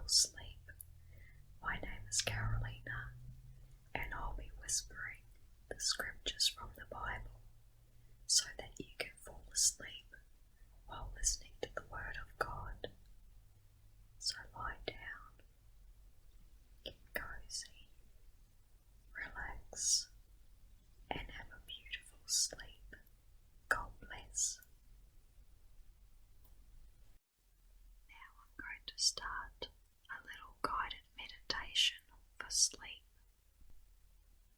peaceful sleep. My name is Carolina, and I'll be whispering the scriptures from the Bible so that you can fall asleep while listening to the Word of God. So lie down, get cozy, relax, and have a beautiful sleep. God bless. Now I'm going to start a little guided meditation for sleep.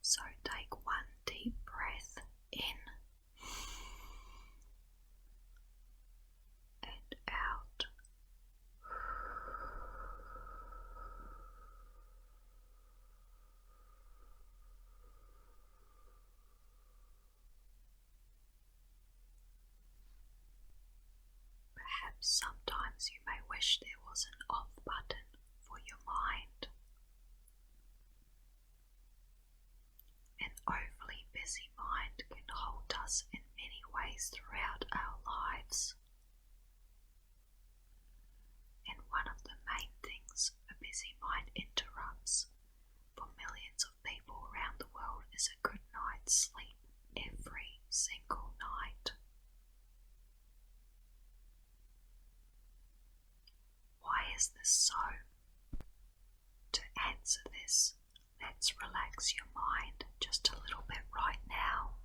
So take one deep breath in and out. Perhaps sometimes you may wish there was an off button for your mind. An overly busy mind can hold us in many ways throughout our lives. And one of the main things a busy mind interrupts for millions of people around the world is a good night's sleep every single night. Why is this so? To answer this, let's relax your mind just a little bit right now.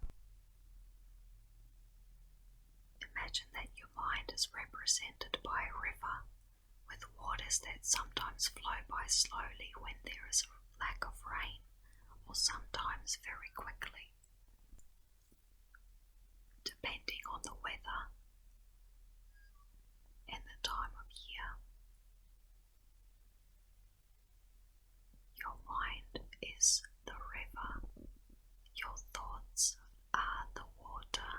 Imagine that your mind is represented by a river with waters that sometimes flow by slowly when there is a lack of rain, or sometimes very quickly, depending on the weather and the time of year. Your mind is the river. Your thoughts are the water.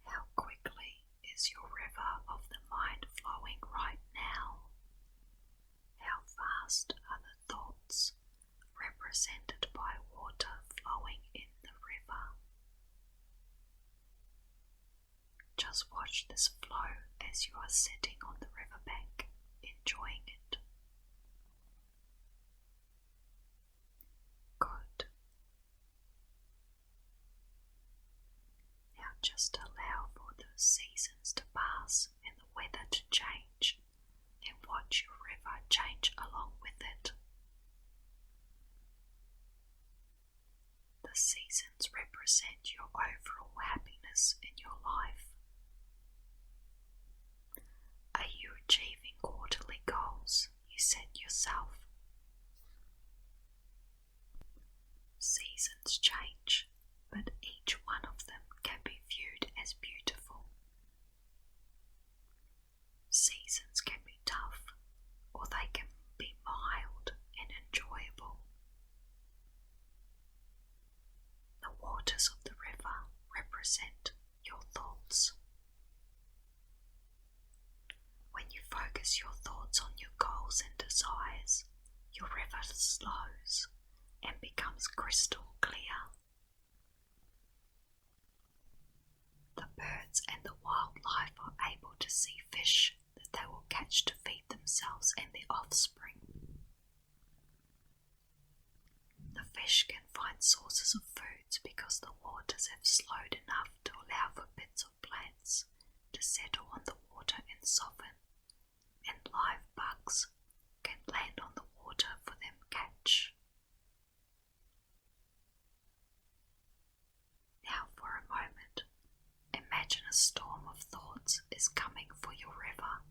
How quickly is your river of the mind flowing right now? How fast are the thoughts represented by water flowing in the river? Just watch this flow as you are sitting on the riverbank, enjoying it. Good. Now just allow for the seasons to pass and the weather to change, and watch your river change along with it. The seasons represent your overall happiness in your life. Are you achieving quarterly goals you set yourself? Seasons change, but each one of them can be viewed as beautiful. Seasons can be tough, or they can be mild and enjoyable. The waters of the river represent your thoughts. When you focus your thoughts on your goals and desires, your river slows and becomes crystal clear. The birds and the wildlife are able to see fish that they will catch to feed themselves and their offspring. The fish can find sources of foods because the waters have slowed enough to allow for bits of plants to settle on the water and soften, and live bugs can land on the water for them catch. Now for a moment, imagine a storm of thoughts is coming for your river.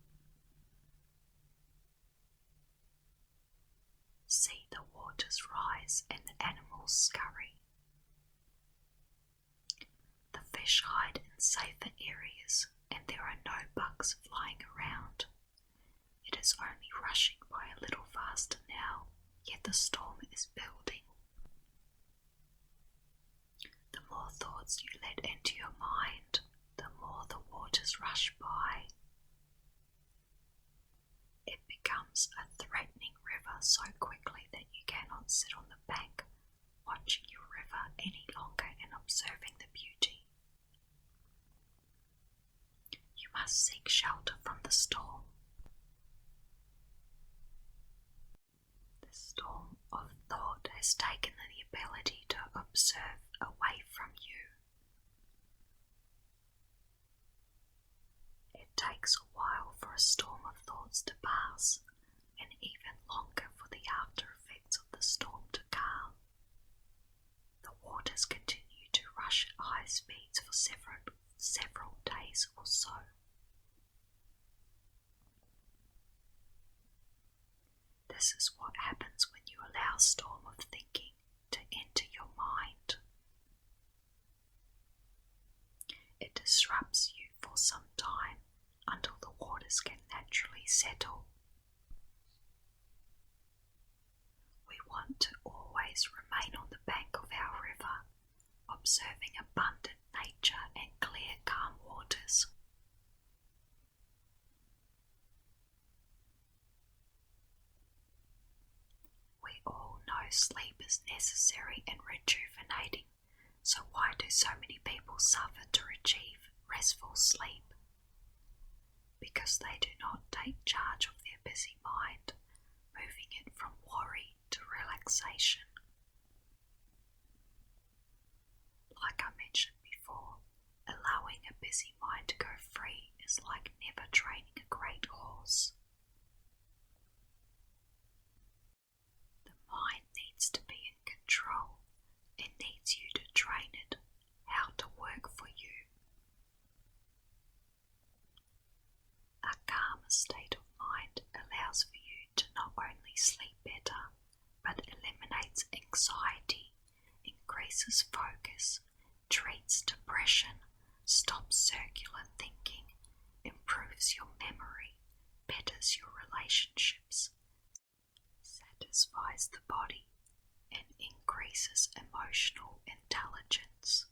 See the waters rise and the animals scurry. The fish hide in safer areas and there are no bugs flying around. It is only rushing by a little faster now, yet the storm is building. The more thoughts you let into your mind, the more the waters rush by. It becomes a threatening river so quickly that you cannot sit on the bank watching your river any longer and observing the beauty. You must must seek shelter from the storm. The storm of thought has taken the ability to observe away from you. It takes a while for a storm of thoughts to pass, and even longer for the after effects of the storm to calm. The waters continue to rush at high speeds for several days or so. This is what happens when you allow a storm of thinking to enter your mind. It disrupts you for some time until the waters can naturally settle. We want to always remain on the bank of our river, observing abundant nature and clear, calm waters. We all know sleep is necessary and rejuvenating, so why do so many people suffer to achieve restful sleep? Because they do not take charge of their busy mind, moving it from worry to relaxation. Like I mentioned before, allowing a busy mind to go free is like never training a great horse. The mind needs to be in control. It needs you to train it how to work for you. A calmer state of mind allows for you to not only sleep better, but eliminates anxiety, increases focus, treats depression, stops circular thinking, improves your memory, betters your relationships, satisfies the body, and increases emotional intelligence.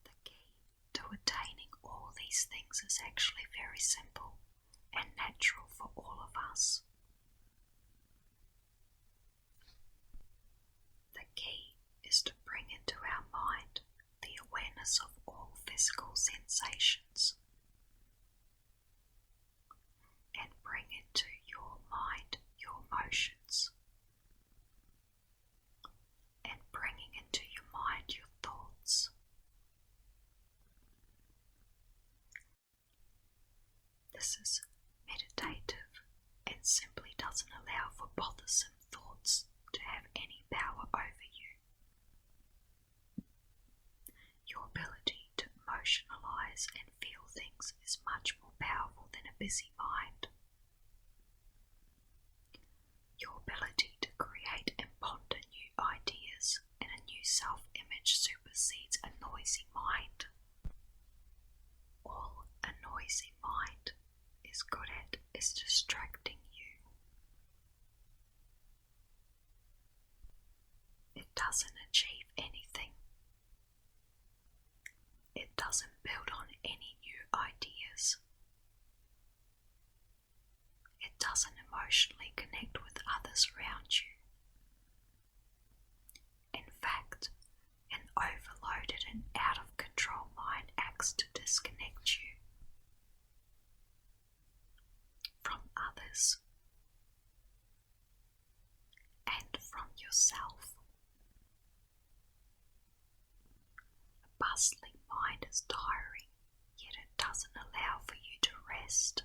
The key to attaining all these things is actually very simple and natural for all of us. The key is to bring into our mind the awareness of all physical sensations, and bring into your mind your emotions, and bringing into your mind your thoughts. This is meditative and simply doesn't allow for bothersome thoughts to have any power over you. Your ability to emotionalize and feel things is much more powerful than a busy mind. Your ability to create and ponder new ideas and a new self-image supersedes a noisy mind. All a noisy mind is good at is distracting you. It doesn't achieve anything. It doesn't build on any new ideas. It doesn't emotionally connect with others around you. In fact, an overloaded and out of control mind acts to disconnect you from others and from yourself. A bustling mind is tiring, yet it doesn't allow for you to rest.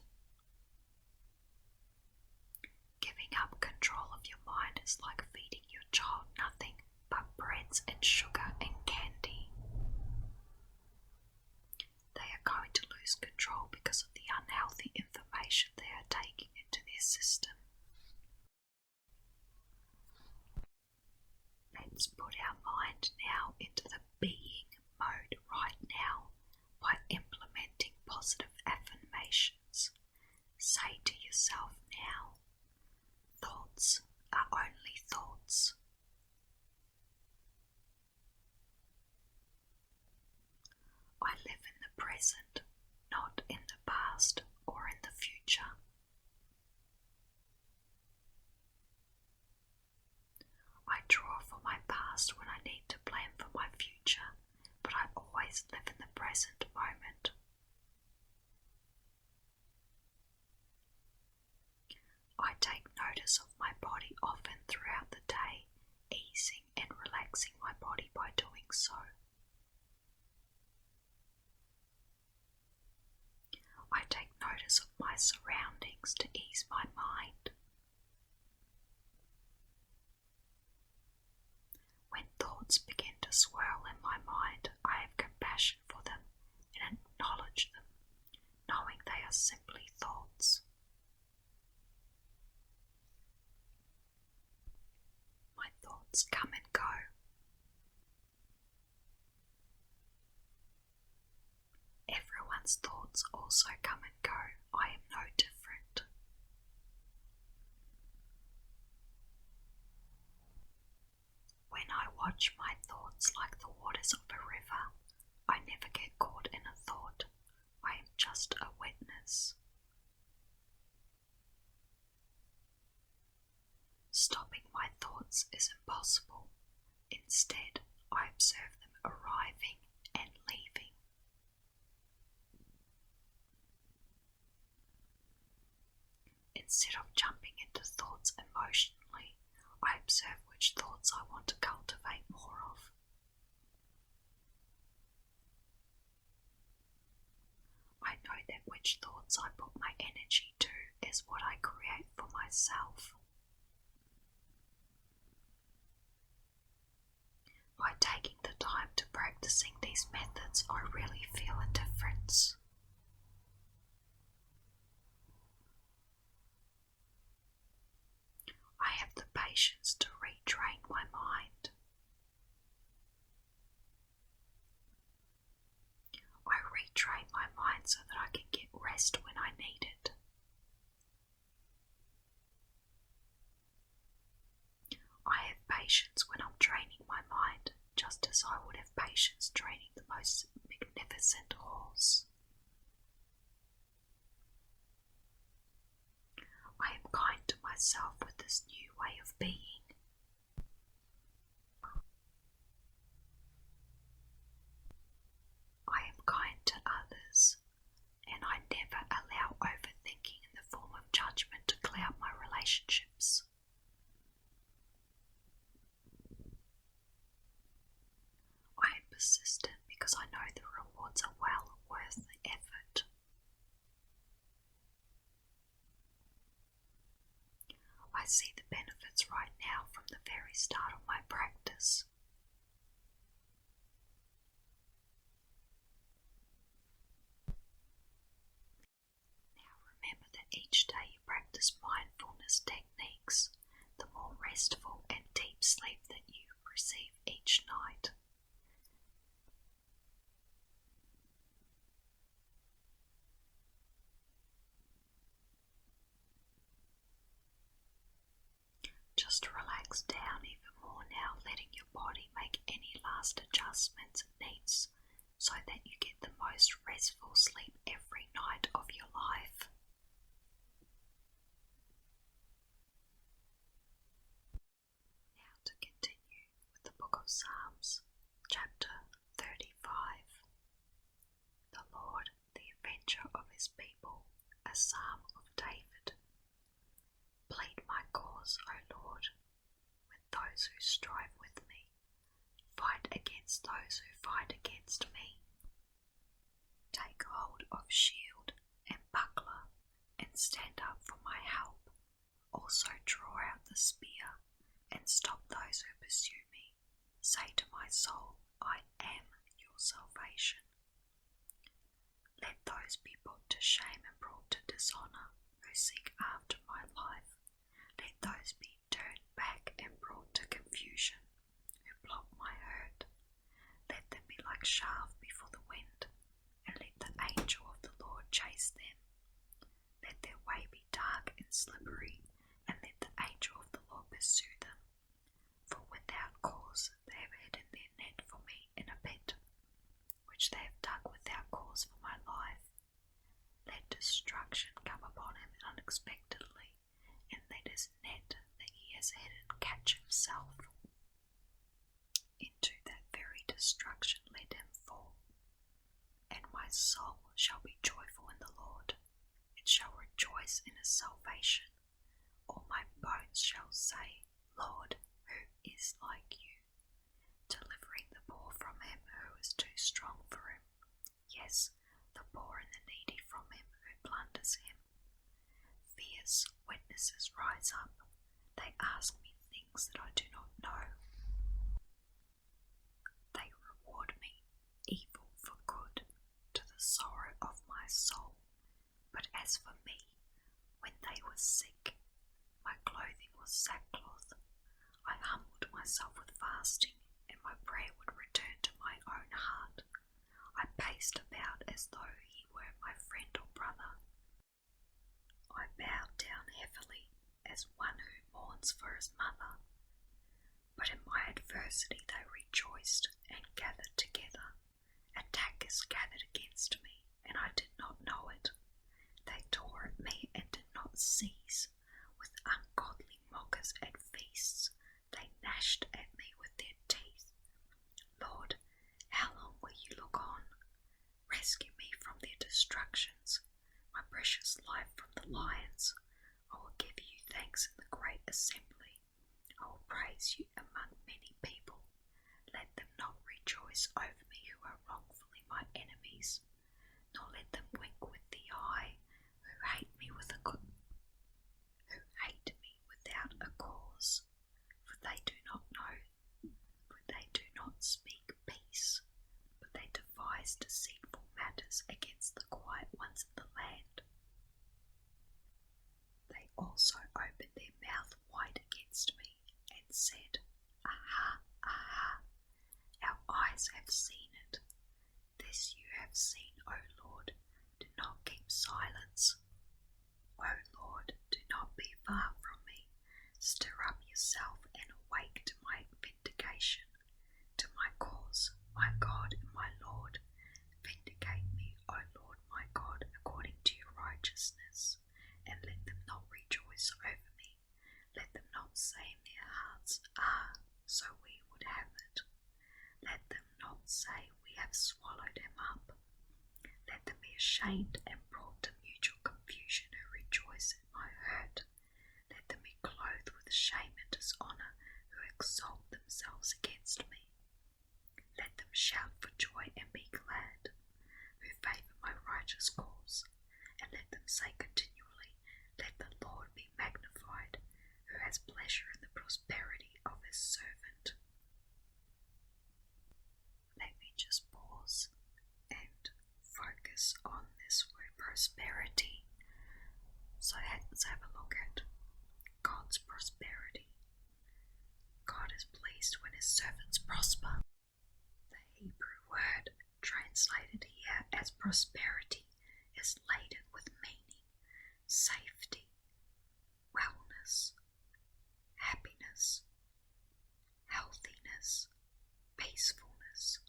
Giving up control of your mind is like feeding your child nothing but breads and sugar and candy. They are going to lose control because of the unhealthy information they are taking into their system. Let's put our mind now into the being mode right now by implementing positive affirmations. Say to yourself now, thoughts are only thoughts. I live in the present, not in the past or in the future. I draw from my past when I need to plan for my future, but I always live in the present. things to ease my mind. When thoughts begin to swirl in my mind, I have compassion for them and acknowledge them, knowing they are simply thoughts. My thoughts come and go. Everyone's thoughts also come and go. I am no different. When I watch my thoughts like the waters of a river, I never get caught in a thought. I am just a witness. Stopping my thoughts is impossible. Instead, I observe them arriving and leaving. Instead of jumping into thoughts emotionally, I observe which thoughts I want to cultivate more of. I know that which thoughts I put my energy to is what I create for myself. By taking the time to practicing these methods, I really feel a difference. I have the patience to retrain my mind. I retrain my mind so that I can get rest when I need it. I have patience when I'm training my mind, just as I would have patience training the most magnificent horse. I am kind to myself with this new way of being. I am kind to others, and I never allow overthinking in the form of judgment to cloud my relationships. I am persistent because I know the rewards are well worth the effort. I see the benefits right now from the very start of my practice. Now remember that each day you practice mindfulness techniques, the more restful and deep sleep that you receive each night. Just relax down even more now, letting your body make any last adjustments it needs so that you get the most restful sleep every night of your life. Now to continue with the Book of Psalms, chapter 35. The Lord, the Avenger of His people, a Psalm of David. Plead my cause, O Lord, with those who strive with me. Fight against those who fight against me. Take hold of shield and buckler and stand up for my help. Also draw out the spear and stop those who pursue me. Say to my soul, I am your salvation. Let those be put to shame and brought to dishonor who seek after my life. Let those be turned back and brought to confusion who plot my hurt. Let them be like chaff before the wind, and let the angel of the Lord chase them. Let their way be dark and slippery, and let the angel of the Lord pursue them. For without cause they have hidden their net for me in a pit, which they have dug without cause for my life. Let destruction come upon him unexpectedly, and let his net that he has hidden catch himself. Into that very destruction let him fall. And my soul shall be joyful in the Lord. It shall rejoice in his salvation. All my bones shall say, Lord, who is like you? Delivering the poor from him who is too strong for him. Yes, the poor and the needy from him who plunders him. voices rise up. They ask me things that I do not know. They reward me evil for good, to the sorrow of my soul. But as for me, when they were sick, my clothing was sackcloth. I humbled myself with fasting, and my prayer would return to my own heart. I paced about as though he were my friend or brother. I bowed down heavily as one who mourns for his mother. But in my adversity they rejoiced and gathered together. Attackers gathered against me, and I did not know it. They tore at me and did not cease. With ungodly mockers at feasts, they gnashed at me with their teeth. Lord, how long will you look on? Rescue me from their destructions, my precious life from the lions. I will give you thanks in the great assembly. I will praise you among many people. Let them not rejoice over me who are wrongfully my enemies, nor let them wink with the eye who hate me without a cause. For they do not speak peace, but they devise deceitful matters against the quiet ones of the land. They also opened their mouth wide against me and said, Aha, aha, our eyes have seen it. This you have seen, O Lord, do not keep silence. O Lord, do not be far from me. Stir up yourself and awake to my vindication, to my cause, my God and my Lord. Vindicate me, O Lord my God, according to your righteousness, and let them not rejoice over me. Let them not say in their hearts, Ah, so we would have it. Let them not say, We have swallowed him up. Let them be ashamed and brought to mutual confusion who rejoice at my hurt. Let them be clothed with shame and dishonour who exalt themselves against me. Let them shout for joy and be glad, who favour my righteous cause. And let them say continually, Let the Lord be magnified, who has pleasure in the prosperity of his servant. Let me just pause and focus on this word prosperity. So let's have a look at God's prosperity. God is pleased when his servants prosper. The Hebrew word translated here as prosperity is laden with meaning, safety, wellness, happiness, healthiness, peacefulness.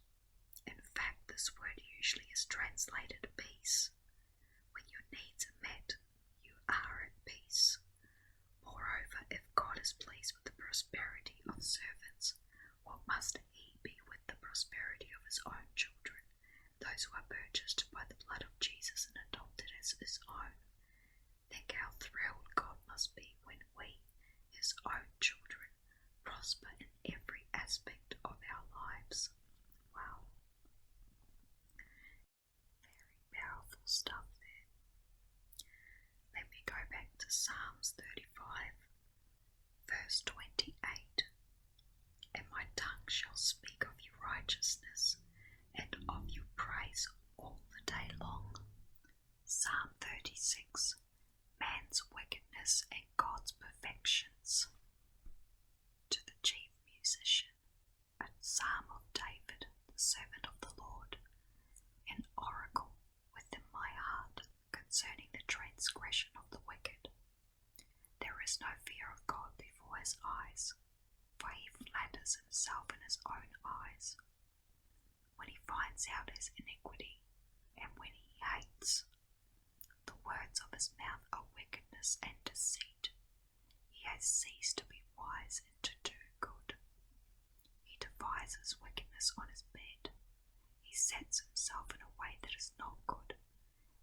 In fact, this word usually is translated peace. When your needs are met, you are at peace. Moreover, if God is pleased with the prosperity of servants, what must he be with the prosperity of his own children, those who are purchased by the blood of Jesus and adopted as his own? Think how thrilled God must be when we, his own children, prosper in every aspect of our lives. Wow. Very powerful stuff there. Let me go back to Psalms 35, verse 28. And my tongue shall speak of your righteousness and of your praise all the day long. Psalm 36, man's wickedness and God's perfections. To the chief musician, a psalm of David, the servant of the Lord, an oracle within my heart concerning the transgression of the wicked. There is no fear of God before his eyes, for he flatters himself in his own eyes. When he finds out his iniquity, and when he hates, the words of his mouth are wickedness and deceit. He has ceased to be wise and to do good. He devises wickedness on his bed. He sets himself in a way that is not good.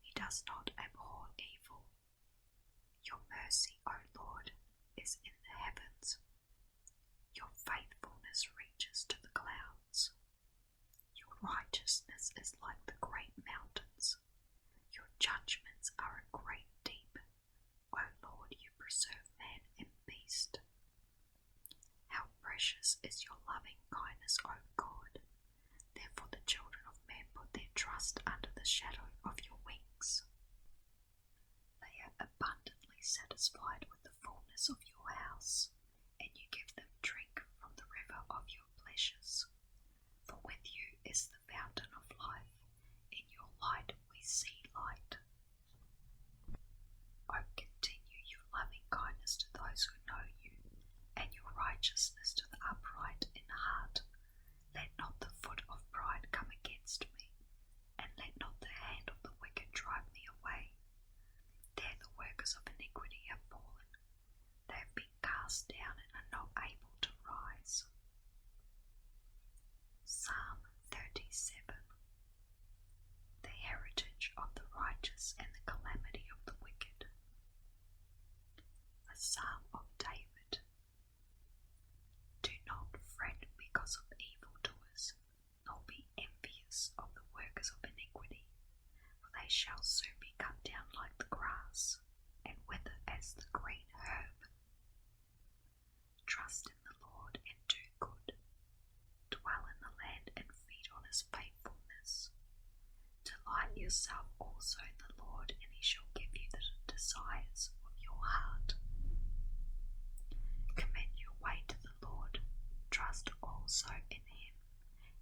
He does not abhor evil. Your mercy, O Lord, is in the heavens. Your faithfulness reaches to the clouds. Your righteousness is like the great mountains. Your judgments are a great deep. O Lord, you preserve precious is your loving kindness, O God. Therefore the children of men put their trust under the shadow of your wings. They are abundantly satisfied with the fullness of your house, and you give them drink from the river of your pleasures. For with you is the fountain of life, in your light we see light. O continue your loving kindness to those who know you, and your righteousness to the upright in heart. Let not the foot of pride come against me, and let not the hand of the wicked drive me away. There the workers of iniquity have fallen. They have been cast down and are not able to rise. Psalm 37. The heritage of the righteous and the calamity of the wicked. A psalm of David. Do not fret because of evildoers, nor be envious of the workers of iniquity, for they shall soon be cut down like the grass, and wither as the green herb. Trust in the Lord and do good. Dwell in the land and feed on his faithfulness. Delight yourself also in the Lord, and he shall give you the desires of your heart. Commit your way to the Lord. Trust also in him,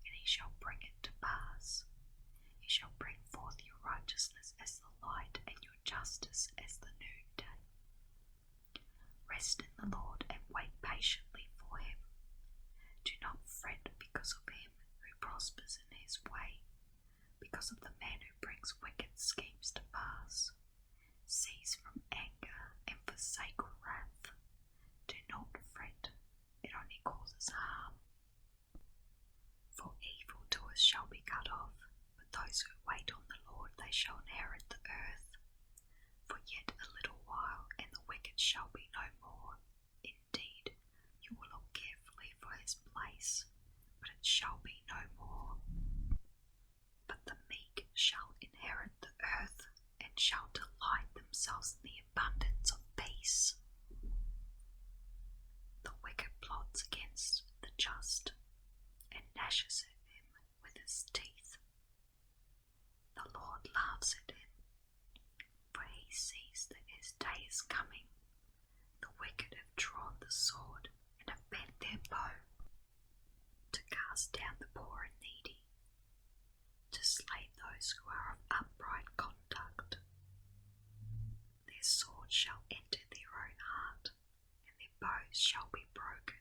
and he shall bring it to pass. He shall bring forth your righteousness as the light, and your justice as the noonday. Rest in the Lord and wait patiently for him. Do not fret because of him who prospers in his way, because of the man who brings wicked schemes to pass. Cease from anger and forsake wrath. Do not fret, it only causes harm. For evildoers shall be cut off, but those who wait on the Lord, they shall inherit the earth. For yet a little while, and the wicked shall be no more. Indeed, you will look carefully for his place, but it shall be no more. But the meek shall inherit the earth, and shall delight themselves in the abundance of peace. The wicked plots against the just, and gnashes at him with his teeth. The Lord laughs at him, for he sees that his day is coming. The wicked have drawn the sword, and have bent their bow, to cast down the poor and needy, to slay those who are of upright conduct. Their sword shall enter their own heart, and their bows shall be broken.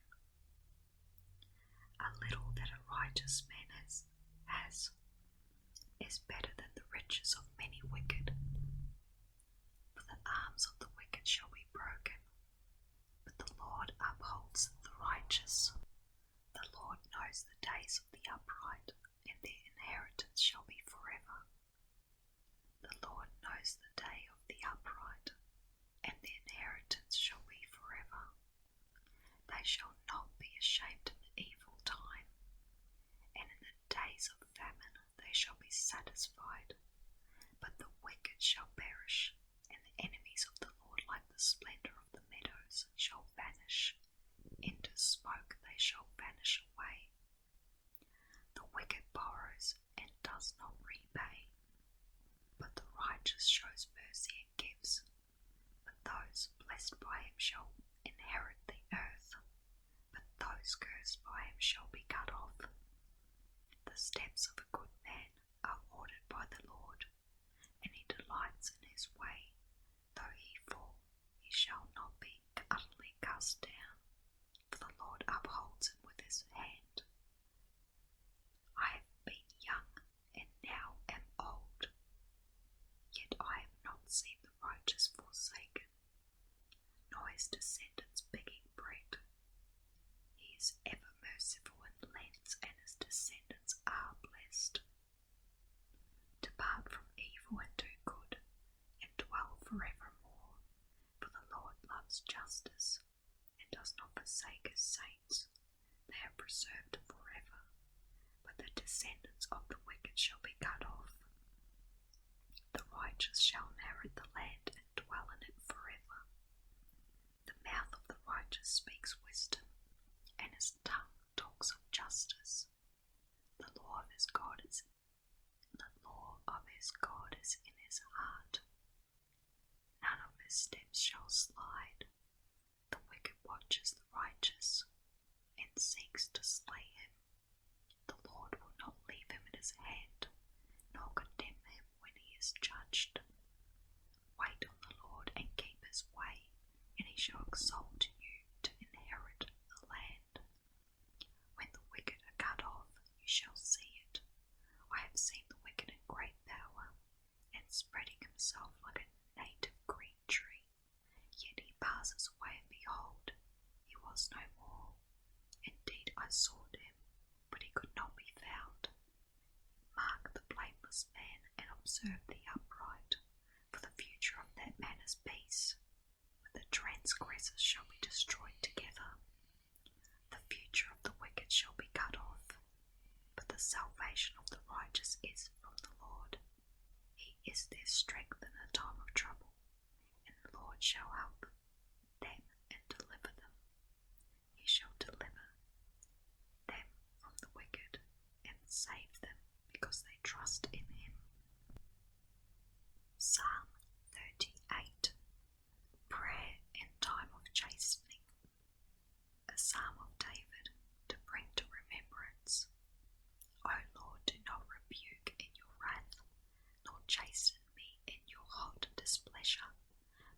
A little that a righteous man has is better than the riches of many wicked. For the arms of the wicked shall be broken, but the Lord upholds the righteous. The Lord knows the days of the upright, and their inheritance shall be forever. The Lord knows the day of the upright, and their inheritance shall be forever. They shall not be ashamed in the evil time, and in the days of famine they shall be satisfied. But the wicked shall perish, and the enemies of the Lord, like the splendor of the meadows, shall vanish. Into smoke they shall vanish away. The wicked borrows and does not repay, but the righteous shows mercy and gives. But those blessed by him shall inherit the earth, but those cursed by him shall be cut off. The steps of a good man are ordered by the Lord, and he delights in his way. Though he fall, he shall not be utterly cast down, for the Lord upholds him with his hand. I have been young, and now am old, yet I have not seen the righteous forsaken, nor his descendants begging bread. He is ever merciful and lends, and his descendants are blessed. Depart from evil and do good, and dwell forevermore, for the Lord loves justice, and does not forsake his saints. They are preserved forever, but the descendants of the wicked shall be cut off. The righteous shall inherit the land and dwell in it forever. The mouth of the righteous speaks wisdom, and his tongue justice. The law of his God is in his heart. None of his steps shall slide. The wicked watches the righteous and seeks to slay him. The Lord will not leave him in his hand, nor condemn him when he is judged. Wait on the Lord and keep his way, and he shall exalt you to inherit the land. When the wicked are cut off, you shall see it. I have seen the wicked in great power, and spreading himself like a native green tree. Yet he passes away, and behold, he was no more. Indeed, I sought him, but he could not be found. Mark the blameless man, and observe the upright, for the future of that man is peace, but the transgressors shall be destroyed together. The future of the wicked shall be cut off, but the salvation of the righteous is from the Lord. He is their strength in a time of trouble, and the Lord shall help them and deliver them. He shall deliver them from the wicked and save them because they trust in him. Psalm 38. Prayer in time of chastening. A psalm of David to bring to remembrance. O Lord, do not rebuke in your wrath, nor chasten me in your hot displeasure.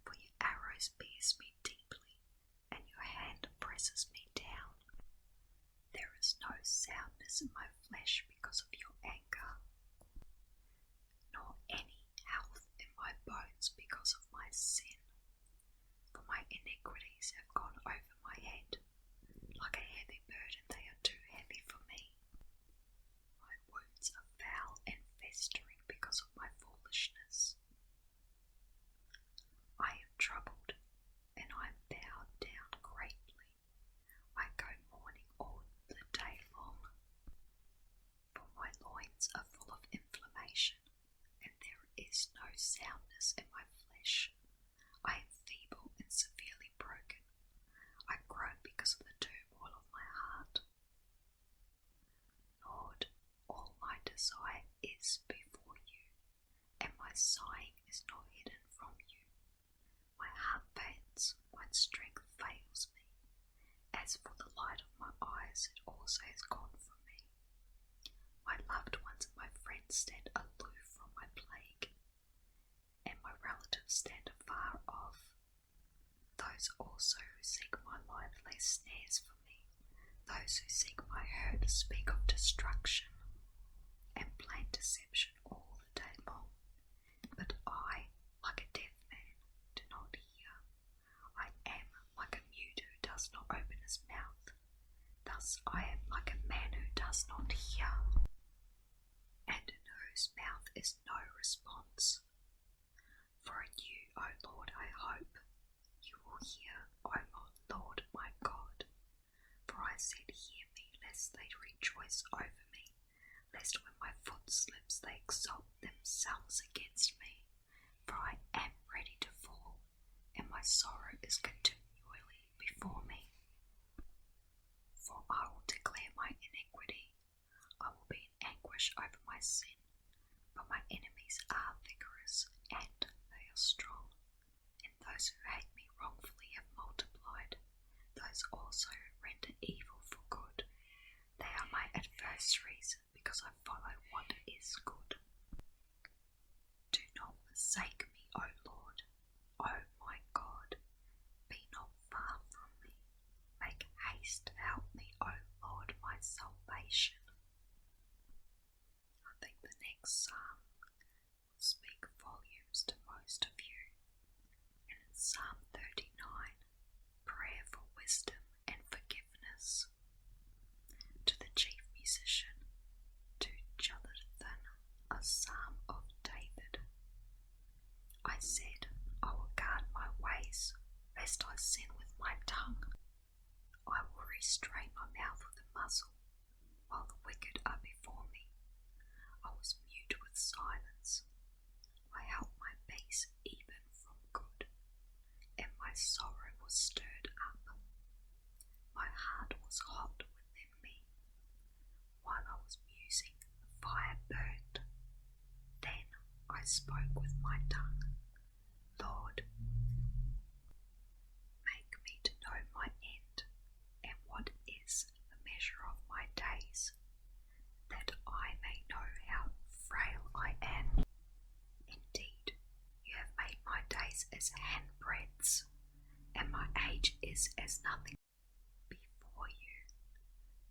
For your arrows pierce me deeply, and your hand presses me down. There is no soundness in my flesh because of your anger, nor any health in my bones because of my sin. For my iniquities have gone over my head. Like a heavy burden, they are too heavy for me. My wounds are foul and festering because of my foolishness. I am troubled, and I am bowed down greatly. I go mourning all the day long. For my loins are full of inflammation, and there is no soundness in my flesh. I am feeble and severely broken. I groan because of the turmoil of my heart. Lord, all my desire is before you, and my sighing is not hidden from you. My heart pants, my strength fails me. As for the light of my eyes, it also has gone from me. My loved ones and my friends stand aloof from my plague, and my relatives stand afar off. Those also who seek my life lay snares for me. Those who seek my hurt speak of destruction and plain deception all the day long. But I, like a deaf man, do not hear. I am like a mute who does not open his mouth. Thus I am like a man who does not hear, and in whose mouth is no response. For in you, O Lord, I hope. You will hear, O Lord my God. For I said, hear me, lest they rejoice over me, lest when my foot slips they exalt themselves against me. For I am ready to fall, and my sorrow is continually before me. For I will declare my iniquity, I will be in anguish over my sin. But my enemies are vigorous, and they are strong, and those who hate me wrongfully have multiplied, those also who render evil for good. They are my adversaries, because I follow what is good. Do not forsake me, O Lord, O my God. Be not far from me. Make haste to help me, O Lord, my salvation. I think the next psalm will speak volumes to most of you. And it's Psalm 39, Prayer for Wisdom and Forgiveness. To the chief musician, to Jonathan, a psalm of David. I said, I will guard my ways, lest I sin with my tongue. I will restrain my mouth with a muzzle, while the wicked are before me. I was mute with silence. I held my peace even from good, and my sorrow was stirred up. My heart was hot within me. spoke with my tongue. Lord, make me to know my end, and what is the measure of my days, that I may know how frail I am. Indeed, you have made my days as handbreadths, and my age is as nothing before you.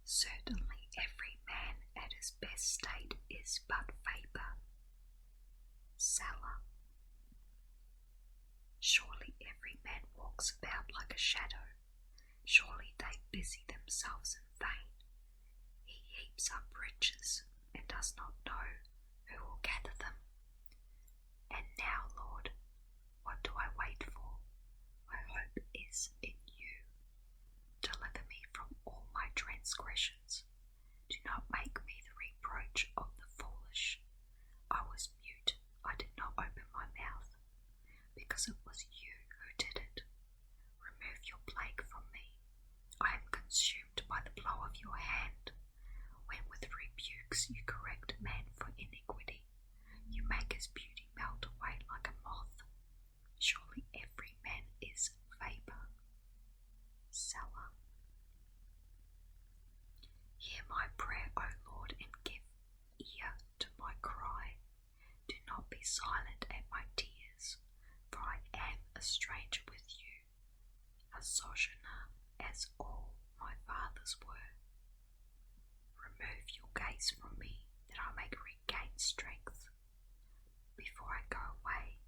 Certainly every man at his best state is but vapor. Selah. Surely every man walks about like a shadow. Surely they busy themselves in vain. He heaps up riches and does not know who will gather them. And now, Lord, what do I wait for? My hope is in you. Deliver me from all my transgressions. Do not make me the reproach of the foolish. I was mute, I did not open my mouth, because it was you who did it. Remove your plague from me. I am consumed by the blow of your hand. When with rebukes you correct man for iniquity, you make his beauty melt away like a moth. Surely every man is vapor. Selah. Hear my prayer, O Lord, and give ear to my cry. Do not be silent at my tears, for I am a stranger with you, a sojourner as all my fathers were. Remove your gaze from me, that I may regain strength. Before I go away,